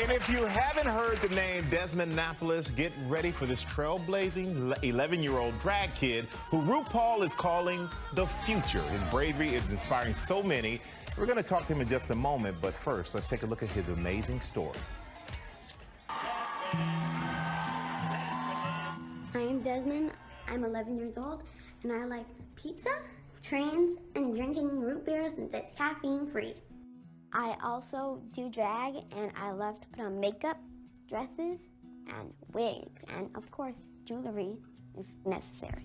And if you haven't heard the name Desmond, get ready for this trailblazing 11-year-old drag kid who RuPaul is calling the future. His bravery is inspiring so many. We're going to talk to him in just a moment, but first, let's take a look at his amazing story. I am Desmond. I'm 11 years old, and I like pizza, trains, and drinking root beer since it's caffeine-free. I also do drag, and I love to put on makeup, dresses, and wigs, and of course, jewelry if necessary.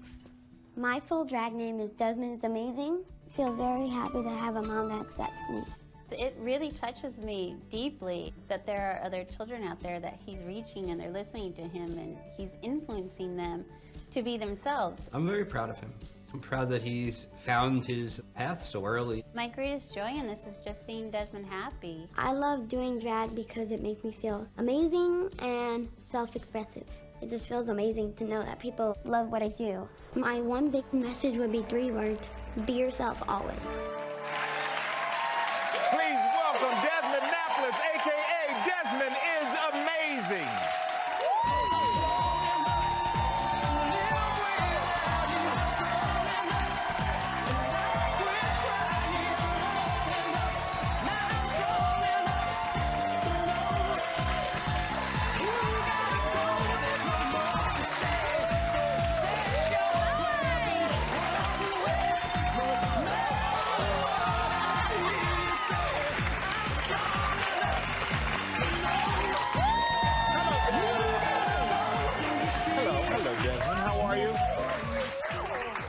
My full drag name is Desmond is Amazing. I feel very happy to have a mom that accepts me. It really touches me deeply that there are other children out there that he's reaching and they're listening to him and he's influencing them to be themselves. I'm very proud of him. I'm proud that he's found his path so early. My greatest joy in this is just seeing Desmond happy. I love doing drag because it makes me feel amazing and self-expressive. It just feels amazing to know that people love what I do. My one big message would be 3 words: be yourself always. Please welcome Desmond, a.k.a. Desmond is Amazing.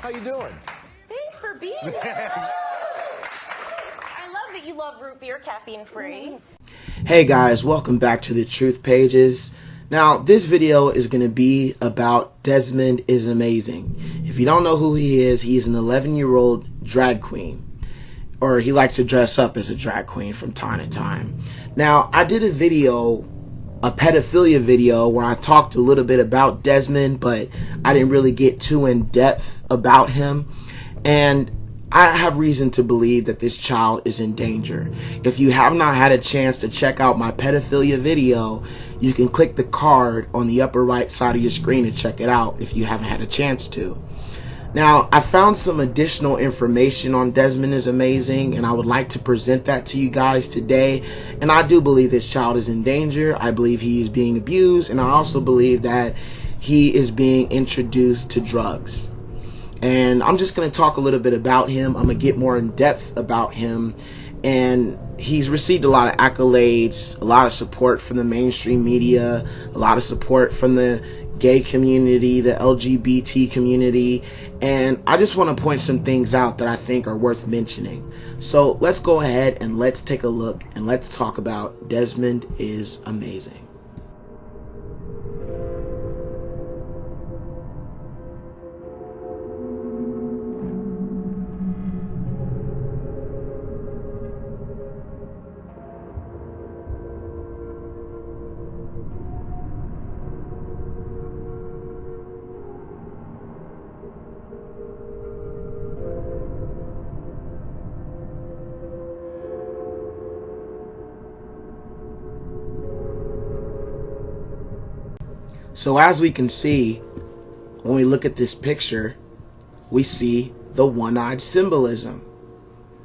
How you doing? Thanks for being here. I love that you love root beer, caffeine free. Hey guys, welcome back to the Truth Pages. Now, this video is going to be about Desmond is Amazing. If you don't know who he is an 11-year-old drag queen. Or he likes to dress up as a drag queen from time to time. Now, I did a pedophilia video where I talked a little bit about Desmond, but I didn't really get too in depth about him. And I have reason to believe that this child is in danger. If you have not had a chance to check out my pedophilia video, you can click the card on the upper right side of your screen to check it out if you haven't had a chance to. Now, I found some additional information on Desmond is Amazing, and I would like to present that to you guys today. And I do believe this child is in danger. I believe he is being abused, and I also believe that he is being introduced to drugs. And I'm just going to talk a little bit about him. I'm going to get more in depth about him. And he's received a lot of accolades, a lot of support from the mainstream media, a lot of support from the gay community, the LGBT community, and I just want to point some things out that I think are worth mentioning. So let's go ahead and let's take a look and let's talk about Desmond is Amazing. So as we can see, when we look at this picture, we see the one-eyed symbolism.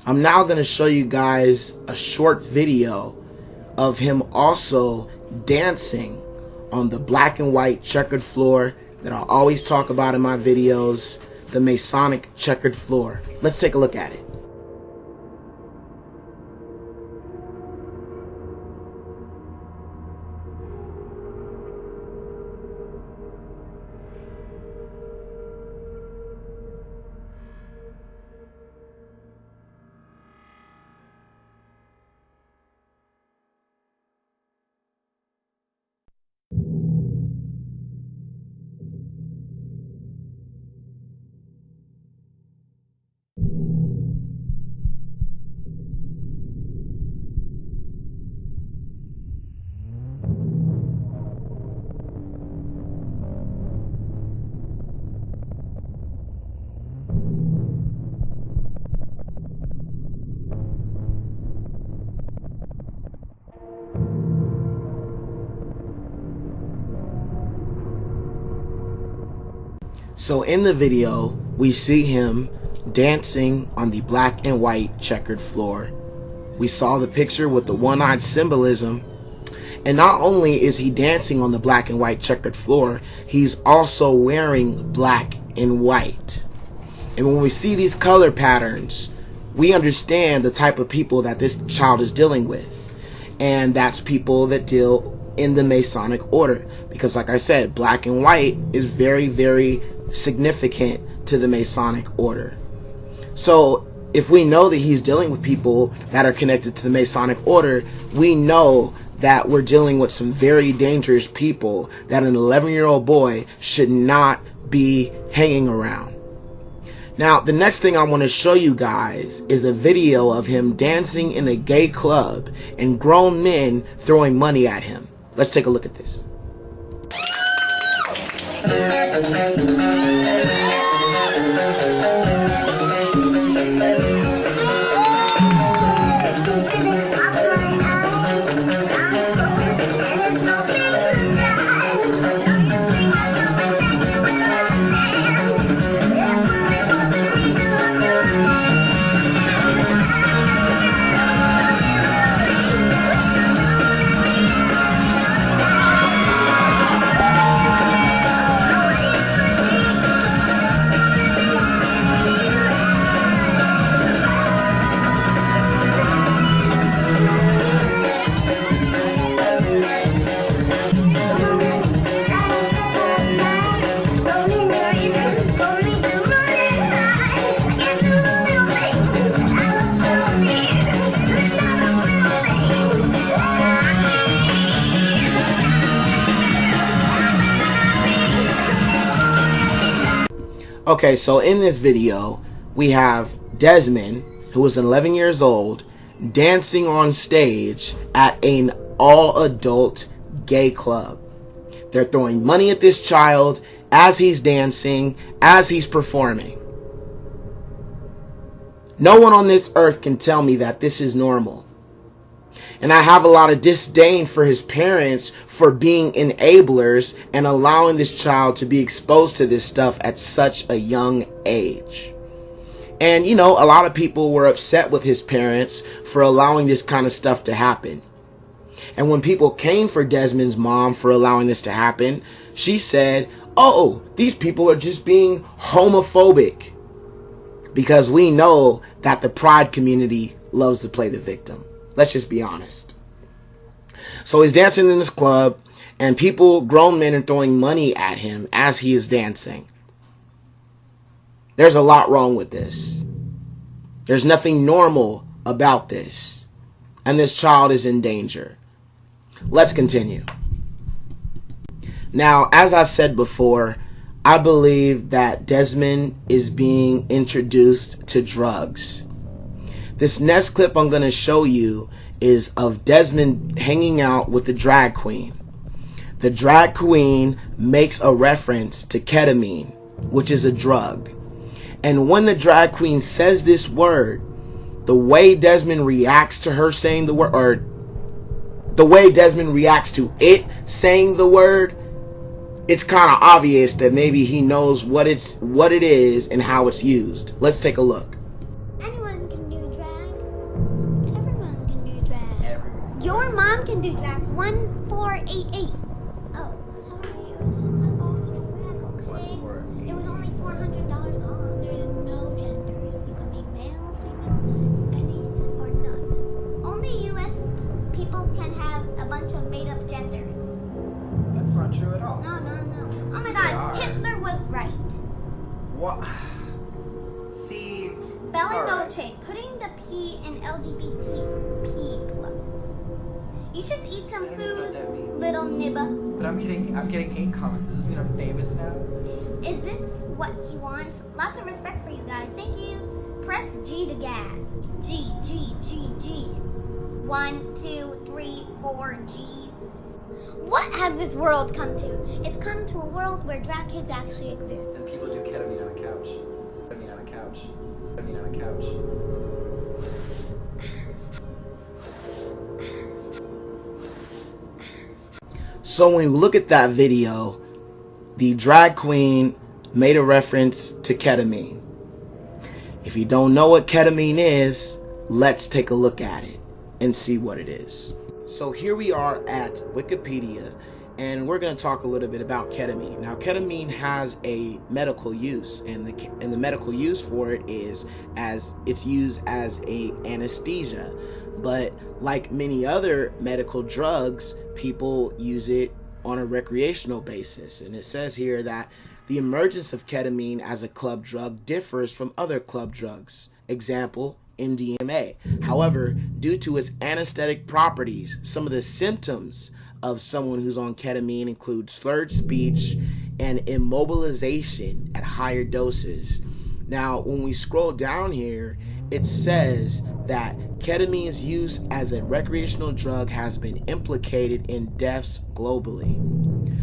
I'm now going to show you guys a short video of him also dancing on the black and white checkered floor that I always talk about in my videos, the Masonic checkered floor. Let's take a look at it. So in the video, we see him dancing on the black and white checkered floor. We saw the picture with the one-eyed symbolism. And not only is he dancing on the black and white checkered floor, he's also wearing black and white. And when we see these color patterns, we understand the type of people that this child is dealing with. And that's people that deal in the Masonic order. Because like I said, black and white is very, very significant to the Masonic order. So if we know that he's dealing with people that are connected to the Masonic order, we know that we're dealing with some very dangerous people that an 11-year-old boy should not be hanging around. Now, the next thing I want to show you guys is a video of him dancing in a gay club and grown men throwing money at him. Let's take a look at this. Okay, so in this video, we have Desmond, who is 11 years old, dancing on stage at an all-adult gay club. They're throwing money at this child as he's dancing, as he's performing. No one on this earth can tell me that this is normal. And I have a lot of disdain for his parents for being enablers and allowing this child to be exposed to this stuff at such a young age. And, you know, a lot of people were upset with his parents for allowing this kind of stuff to happen. And when people came for Desmond's mom for allowing this to happen, she said, oh, these people are just being homophobic. Because we know that the pride community loves to play the victim. Let's just be honest. So he's dancing in this club, and people, grown men, are throwing money at him as he is dancing. There's a lot wrong with this. There's nothing normal about this. And this child is in danger. Let's continue. Now, as I said before, I believe that Desmond is being introduced to drugs. This next clip I'm going to show you is of Desmond hanging out with the drag queen. The drag queen makes a reference to ketamine, which is a drug. And when the drag queen says this word, the way Desmond reacts to her saying the word, or the way Desmond reacts to it saying the word, it's kind of obvious that maybe he knows what it is and how it's used. Let's take a look. Anyone can do drag. Everyone can do drag. Your mom can do drag. 1488. Oh, sorry. It was just an off track, okay? It was only $400 off. There's no genders. You can be male, female, any or none. Only U.S. people can have a bunch of made-up genders. That's not true at all. No. Oh my God, Hitler was right. What? See. Bella Noche, putting the P in LGBT P plus. You should eat some food, little nibba. But I'm getting 8 comments. Does this mean I'm famous now? Is this what he wants? Lots of respect for you guys. Thank you. Press G to gas. G. 1, 2, 3, 4 G's. What has this world come to? It's come to a world where drag kids actually exist. And people do ketamine on a couch. Ketamine on a couch. Ketamine on a couch. So when we look at that video, the drag queen made a reference to ketamine. If you don't know what ketamine is, let's take a look at it and see what it is. So here we are at Wikipedia, and we're going to talk a little bit about ketamine. Now, ketamine has a medical use, and the medical use for it is as it's used as a anesthesia. But like many other medical drugs, people use it on a recreational basis. And it says here that the emergence of ketamine as a club drug differs from other club drugs. Example, MDMA. However, due to its anesthetic properties, some of the symptoms of someone who's on ketamine include slurred speech and immobilization at higher doses. Now, when we scroll down here, it says that ketamine's use as a recreational drug has been implicated in deaths globally,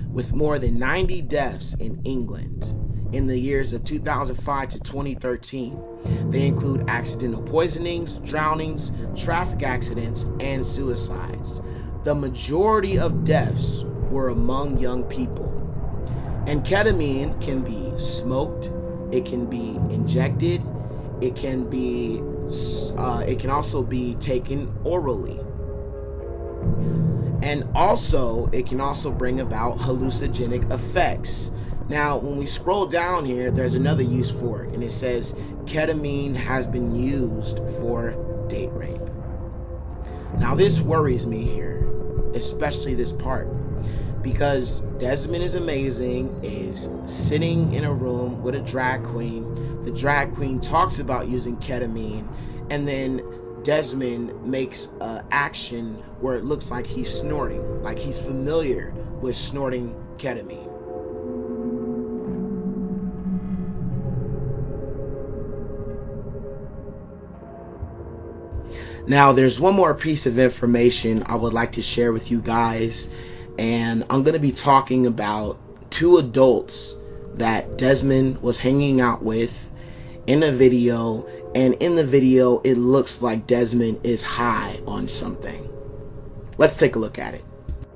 with more than 90 deaths in England in the years of 2005 to 2013. They include accidental poisonings, drownings, traffic accidents, and suicides. The majority of deaths were among young people. And ketamine can be smoked, it can be injected, it can also be taken orally. And also, it can also bring about hallucinogenic effects. Now, when we scroll down here, there's another use for it, and it says ketamine has been used for date rape. Now, this worries me here, especially this part, because Desmond is amazing, is sitting in a room with a drag queen. The drag queen talks about using ketamine, and then Desmond makes an action where it looks like he's snorting, like he's familiar with snorting ketamine. Now, there's one more piece of information I would like to share with you guys, and I'm going to be talking about two adults that Desmond was hanging out with in a video, and in the video it looks like Desmond is high on something. Let's take a look at it.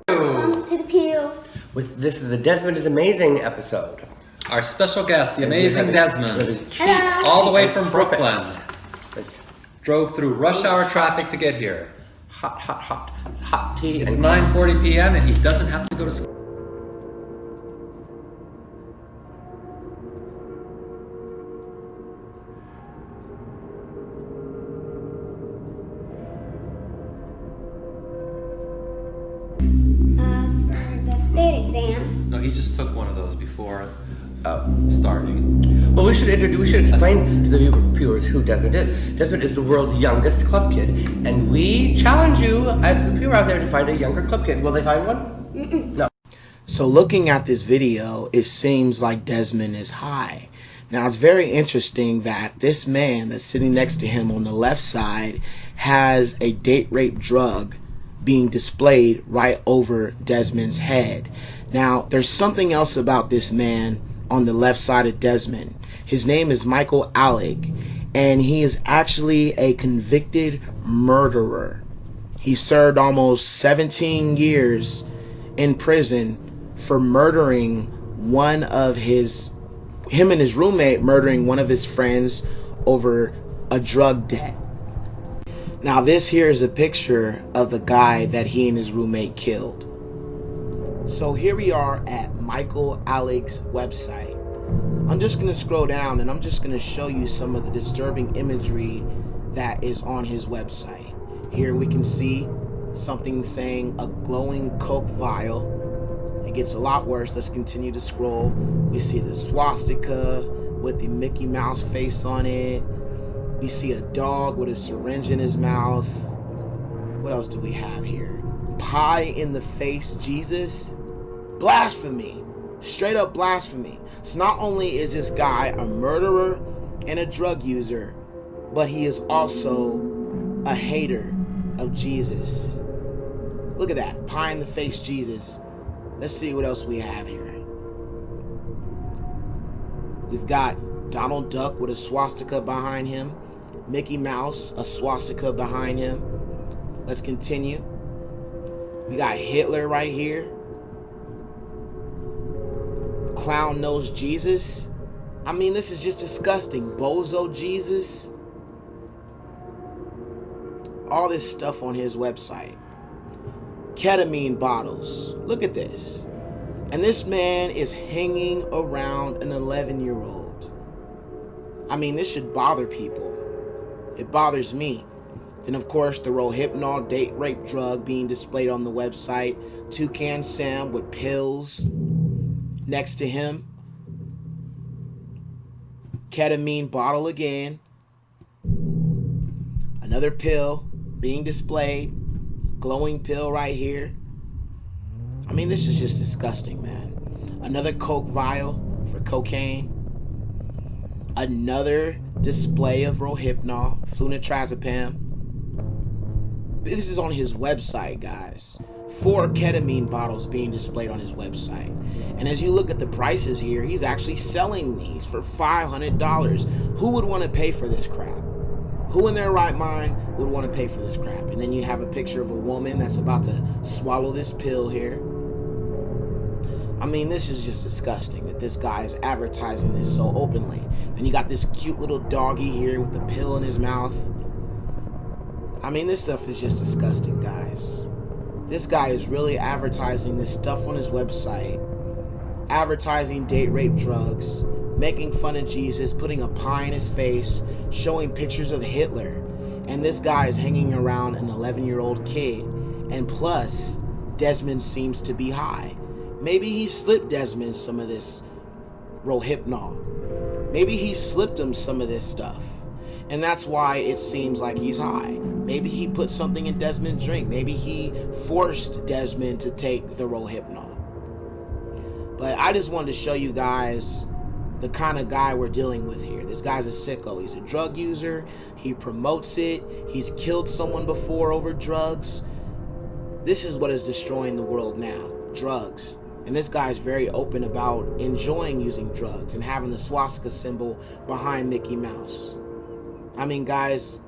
Welcome to the pew. This is the Desmond is Amazing episode. Our special guest, the amazing Desmond, Hello. all the way from Brooklyn, drove through rush hour traffic to get here. Hot tea. It's and 9:40 p.m. and he doesn't have to go to school. For the state exam. No, he just took one of those before starting. Well, we should explain to the viewers who Desmond is. Desmond is the world's youngest club kid, and we challenge you as the viewer out there to find a younger club kid. Will they find one? No. So looking at this video, it seems like Desmond is high. Now, it's very interesting that this man that's sitting next to him on the left side has a date rape drug being displayed right over Desmond's head. Now, there's something else about this man on the left side of Desmond. His name is Michael Alec, and he is actually a convicted murderer. He served almost 17 years in prison for murdering him and his roommate murdering one of his friends over a drug debt. Now, this here is a picture of the guy that he and his roommate killed. So here we are at Michael Alec's website. I'm just going to scroll down and I'm just going to show you some of the disturbing imagery that is on his website. Here we can see something saying a glowing Coke vial. It gets a lot worse. Let's continue to scroll. We see the swastika with the Mickey Mouse face on it. We see a dog with a syringe in his mouth. What else do we have here? Pie in the face Jesus. Blasphemy. Straight up blasphemy. So not only is this guy a murderer and a drug user, but he is also a hater of Jesus. Look at that. Pie in the face Jesus. Let's see what else we have here. We've got Donald Duck with a swastika behind him. Mickey Mouse, a swastika behind him. Let's continue. We got Hitler right here. Clown nose Jesus. I mean, this is just disgusting. Bozo Jesus. All this stuff on his website. Ketamine bottles. Look at this. And this man is hanging around an 11-year-old. I mean, this should bother people. It bothers me. Then, of course, the Rohypnol date rape drug being displayed on the website. Toucan Sam with pills next to him. Ketamine bottle again. Another pill being displayed. Glowing pill right here. I mean, this is just disgusting, man. Another Coke vial for cocaine. Another display of Rohypnol, flunitrazepam. This is on his website, guys. 4 ketamine bottles being displayed on his website. And as you look at the prices here, he's actually selling these for $500. Who would want to pay for this crap? Who in their right mind would want to pay for this crap? And then you have a picture of a woman that's about to swallow this pill here. I mean, this is just disgusting that this guy is advertising this so openly. Then you got this cute little doggy here with the pill in his mouth. I mean, this stuff is just disgusting, guys. This guy is really advertising this stuff on his website. Advertising date rape drugs. Making fun of Jesus. Putting a pie in his face. Showing pictures of Hitler. And this guy is hanging around an 11-year-old kid. And plus, Desmond seems to be high. Maybe he slipped Desmond some of this Rohypnol. Maybe he slipped him some of this stuff. And that's why it seems like he's high. Maybe he put something in Desmond's drink. Maybe he forced Desmond to take the Rohypnol. But I just wanted to show you guys the kind of guy we're dealing with here. This guy's a sicko. He's a drug user. He promotes it. He's killed someone before over drugs. This is what is destroying the world now. Drugs. And this guy's very open about enjoying using drugs and having the swastika symbol behind Mickey Mouse. I mean, guys,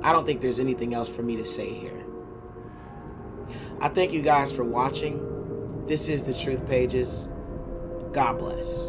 I don't think there's anything else for me to say here. I thank you guys for watching. This is The Truth Pages. God bless.